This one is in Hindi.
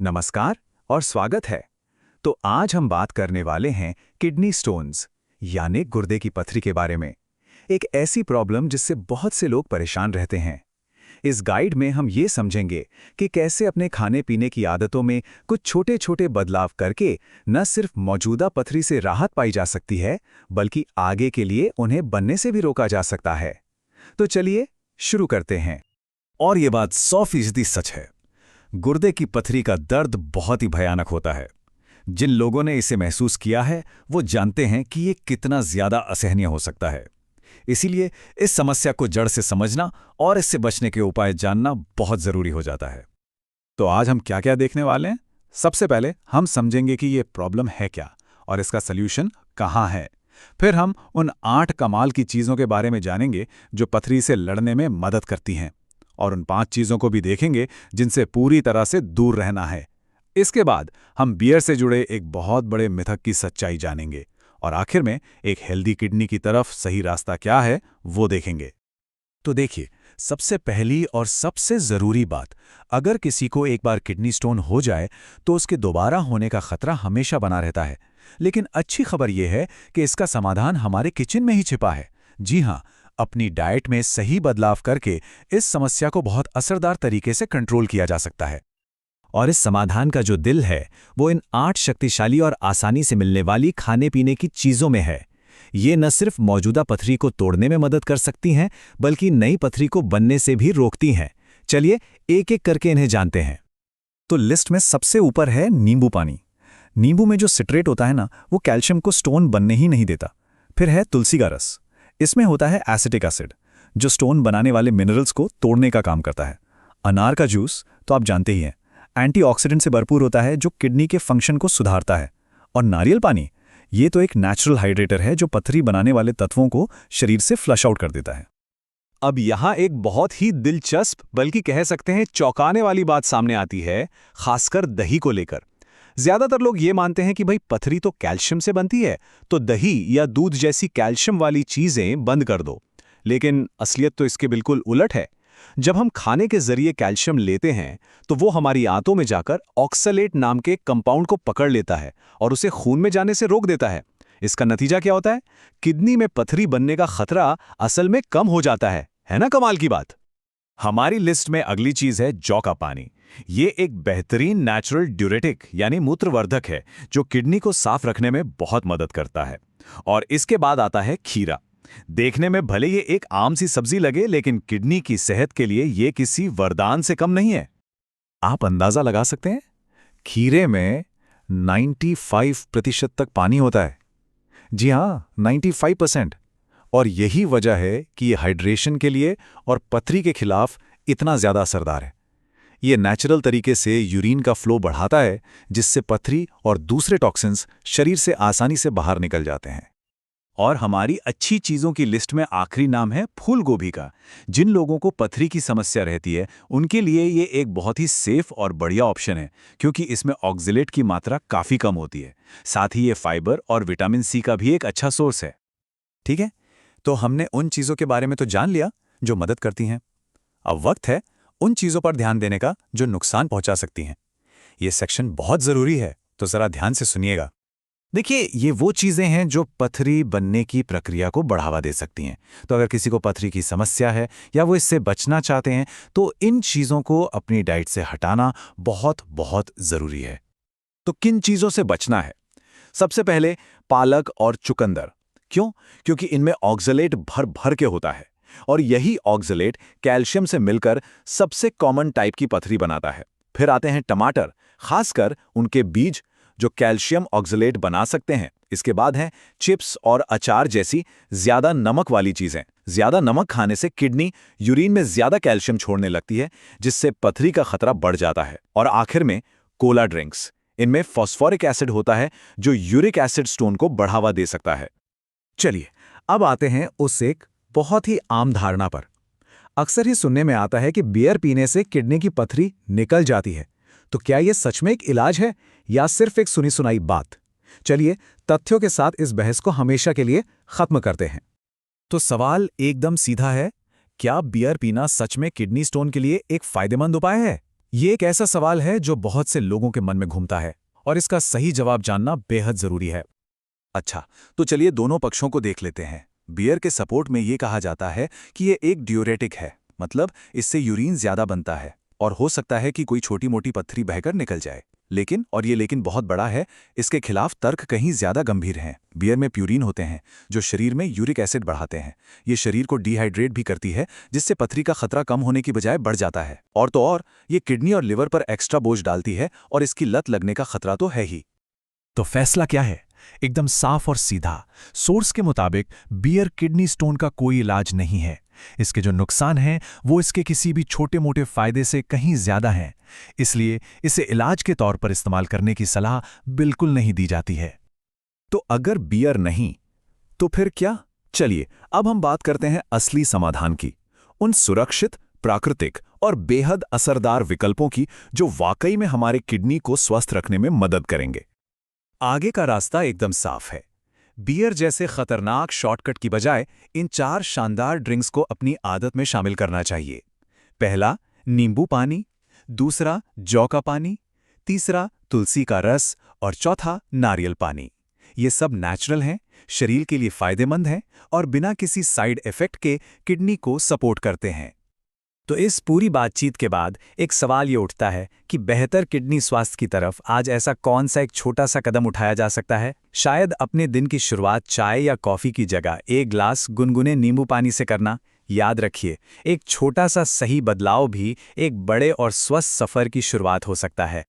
नमस्कार और स्वागत है। तो आज हम बात करने वाले हैं किडनी स्टोन्स यानी गुर्दे की पथरी के बारे में। एक ऐसी प्रॉब्लम जिससे बहुत से लोग परेशान रहते हैं। इस गाइड में हम ये समझेंगे कि कैसे अपने खाने पीने की आदतों में कुछ छोटे छोटे बदलाव करके न सिर्फ मौजूदा पथरी से राहत पाई जा सकती है, बल्कि आगे के लिए उन्हें बनने से भी रोका जा सकता है। तो चलिए शुरू करते हैं। और ये बात 100% सच है। गुर्दे की पथरी का दर्द बहुत ही भयानक होता है। जिन लोगों ने इसे महसूस किया है वो जानते हैं कि ये कितना ज्यादा असहनीय हो सकता है। इसीलिए इस समस्या को जड़ से समझना और इससे बचने के उपाय जानना बहुत जरूरी हो जाता है। तो आज हम क्या क्या देखने वाले हैं? सबसे पहले हम समझेंगे कि ये प्रॉब्लम है क्या और इसका सल्यूशन कहाँ है। फिर हम उन 8 कमाल की चीज़ों के बारे में जानेंगे जो पथरी से लड़ने में मदद करती हैं, और उन 5 चीज़ों को भी देखेंगे जिनसे पूरी तरह से दूर रहना है। इसके बाद हम बियर से जुड़े एक बहुत बड़े मिथक की सच्चाई जानेंगे, और आखिर में एक हेल्दी किडनी की तरफ सही रास्ता क्या है वो देखेंगे। तो देखिए, सबसे पहली और सबसे ज़रूरी बात, अगर किसी को एक बार किडनी स्टोन हो जाए तो उसके दोबारा होने का खतरा हमेशा बना रहता है। लेकिन अच्छी खबर यह है कि इसका समाधान हमारे किचन में ही छिपा है। जी हाँ, अपनी डाइट में सही बदलाव करके इस समस्या को बहुत असरदार तरीके से कंट्रोल किया जा सकता है। और इस समाधान का जो दिल है वो इन 8 शक्तिशाली और आसानी से मिलने वाली खाने पीने की चीज़ों में है। ये न सिर्फ मौजूदा पथरी को तोड़ने में मदद कर सकती हैं, बल्कि नई पथरी को बनने से भी रोकती हैं। चलिए एक एक करके इन्हें जानते हैं। तो लिस्ट में सबसे ऊपर है नींबू पानी। नींबू में जो सिट्रेट होता है ना, वो कैल्शियम को स्टोन बनने ही नहीं देता। फिर है तुलसी का रस। इसमें होता है एसिटिक एसिड, जो स्टोन बनाने वाले मिनरल्स को तोड़ने का काम करता है। अनार का जूस तो आप जानते ही हैं, एंटीऑक्सीडेंट से भरपूर होता है जो किडनी के फंक्शन को सुधारता है। और नारियल पानी, ये तो एक नेचुरल हाइड्रेटर है जो पथरी बनाने वाले तत्वों को शरीर से फ्लश आउट कर देता है। अब यहाँ एक बहुत ही दिलचस्प, बल्कि कह सकते हैं चौंकाने वाली बात सामने आती है, खासकर दही को लेकर। ज्यादातर लोग ये मानते हैं कि भाई पथरी तो कैल्शियम से बनती है, तो दही या दूध जैसी कैल्शियम वाली चीजें बंद कर दो। लेकिन असलियत तो इसके बिल्कुल उलट है। जब हम खाने के जरिए कैल्शियम लेते हैं तो वो हमारी आंतों में जाकर ऑक्सलेट नाम के कंपाउंड को पकड़ लेता है और उसे खून में जाने से रोक देता है। इसका नतीजा क्या होता है? किडनी में पथरी बनने का खतरा असल में कम हो जाता है ना कमाल की बात। हमारी लिस्ट में अगली चीज है जौ का पानी। ये एक बेहतरीन नेचुरल ड्यूरेटिक यानी मूत्रवर्धक है जो किडनी को साफ रखने में बहुत मदद करता है। और इसके बाद आता है खीरा। देखने में भले ये एक आम सी सब्जी लगे, लेकिन किडनी की सेहत के लिए ये किसी वरदान से कम नहीं है। आप अंदाजा लगा सकते हैं, खीरे में 95% तक पानी होता है। जी हाँ, 95%। और यही वजह है कि ये हाइड्रेशन के लिए और पथरी के खिलाफ इतना ज़्यादा असरदार है। ये नेचुरल तरीके से यूरिन का फ्लो बढ़ाता है, जिससे पथरी और दूसरे टॉक्सिन्स शरीर से आसानी से बाहर निकल जाते हैं। और हमारी अच्छी चीज़ों की लिस्ट में आखिरी नाम है फूल गोभी का। जिन लोगों को पथरी की समस्या रहती है उनके लिए ये एक बहुत ही सेफ और बढ़िया ऑप्शन है, क्योंकि इसमें ऑक्सलेट की मात्रा काफ़ी कम होती है। साथ ही ये फाइबर और विटामिन सी का भी एक अच्छा सोर्स है। ठीक है, तो हमने उन चीज़ों के बारे में तो जान लिया जो मदद करती हैं। अब वक्त है उन चीज़ों पर ध्यान देने का जो नुकसान पहुंचा सकती हैं। ये सेक्शन बहुत ज़रूरी है, तो ज़रा ध्यान से सुनिएगा। देखिए, ये वो चीज़ें हैं जो पथरी बनने की प्रक्रिया को बढ़ावा दे सकती हैं। तो अगर किसी को पथरी की समस्या है या वो इससे बचना चाहते हैं, तो इन चीज़ों को अपनी डाइट से हटाना बहुत बहुत ज़रूरी है। तो किन चीज़ों से बचना है? सबसे पहले पालक और चुकंदर। क्यों? क्योंकि इनमें ऑक्सलेट भर भर के होता है, और यही ऑक्सलेट कैल्शियम से मिलकर सबसे कॉमन टाइप की पथरी बनाता है। फिर आते हैं टमाटर, खासकर उनके बीज जो कैल्शियम ऑक्सलेट बना सकते हैं। इसके बाद हैं चिप्स और अचार जैसी ज्यादा नमक वाली चीजें। ज्यादा नमक खाने से किडनी यूरिन में ज्यादा कैल्शियम छोड़ने लगती है, जिससे पथरी का खतरा बढ़ जाता है। और आखिर में कोला ड्रिंक्स। इनमें फॉस्फोरिक एसिड होता है जो यूरिक एसिड स्टोन को बढ़ावा दे सकता है। चलिए, अब आते हैं उस एक बहुत ही आम धारणा पर। अक्सर ही सुनने में आता है कि बियर पीने से किडनी की पथरी निकल जाती है। तो क्या यह सच में एक इलाज है या सिर्फ एक सुनी सुनाई बात? चलिए तथ्यों के साथ इस बहस को हमेशा के लिए खत्म करते हैं। तो सवाल एकदम सीधा है, क्या बियर पीना सच में किडनी स्टोन के लिए एक फायदेमंद उपाय है? ये एक ऐसा सवाल है जो बहुत से लोगों के मन में घूमता है और इसका सही जवाब जानना बेहद जरूरी है। अच्छा, तो चलिए दोनों पक्षों को देख लेते हैं। बियर के सपोर्ट में ये कहा जाता है कि ये एक ड्यूरेटिक है, मतलब इससे यूरिन ज्यादा बनता है और हो सकता है कि कोई छोटी मोटी पत्थरी बहकर निकल जाए। लेकिन, और ये लेकिन बहुत बड़ा है, इसके खिलाफ तर्क कहीं ज्यादा गंभीर हैं। बियर में प्यूरिन होते हैं जो शरीर में यूरिक एसिड बढ़ाते हैं। ये शरीर को डिहाइड्रेट भी करती है, जिससे पथरी का खतरा कम होने की बजाय बढ़ जाता है। और तो और, ये किडनी और लिवर पर एक्स्ट्रा बोझ डालती है और इसकी लत लगने का खतरा तो है ही। तो फैसला क्या है? एकदम साफ और सीधा। सोर्स के मुताबिक बियर किडनी स्टोन का कोई इलाज नहीं है। इसके जो नुकसान हैं वो इसके किसी भी छोटे मोटे फायदे से कहीं ज्यादा हैं। इसलिए इसे इलाज के तौर पर इस्तेमाल करने की सलाह बिल्कुल नहीं दी जाती है। तो अगर बियर नहीं, तो फिर क्या? चलिए अब हम बात करते हैं असली समाधान की, उन सुरक्षित, प्राकृतिक और बेहद असरदार विकल्पों की जो वाकई में हमारे किडनी को स्वस्थ रखने में मदद करेंगे। आगे का रास्ता एकदम साफ है। बियर जैसे खतरनाक शॉर्टकट की बजाय इन 4 शानदार ड्रिंक्स को अपनी आदत में शामिल करना चाहिए। पहला, नींबू पानी। दूसरा, जौ का पानी। तीसरा, तुलसी का रस। और चौथा, नारियल पानी। ये सब नेचुरल हैं, शरीर के लिए फायदेमंद हैं और बिना किसी साइड इफेक्ट के किडनी को सपोर्ट करते हैं। तो इस पूरी बातचीत के बाद एक सवाल ये उठता है कि बेहतर किडनी स्वास्थ्य की तरफ आज ऐसा कौन सा एक छोटा सा कदम उठाया जा सकता है? शायद अपने दिन की शुरुआत चाय या कॉफी की जगह एक ग्लास गुनगुने नींबू पानी से करना। याद रखिए, एक छोटा सा सही बदलाव भी एक बड़े और स्वस्थ सफर की शुरुआत हो सकता है।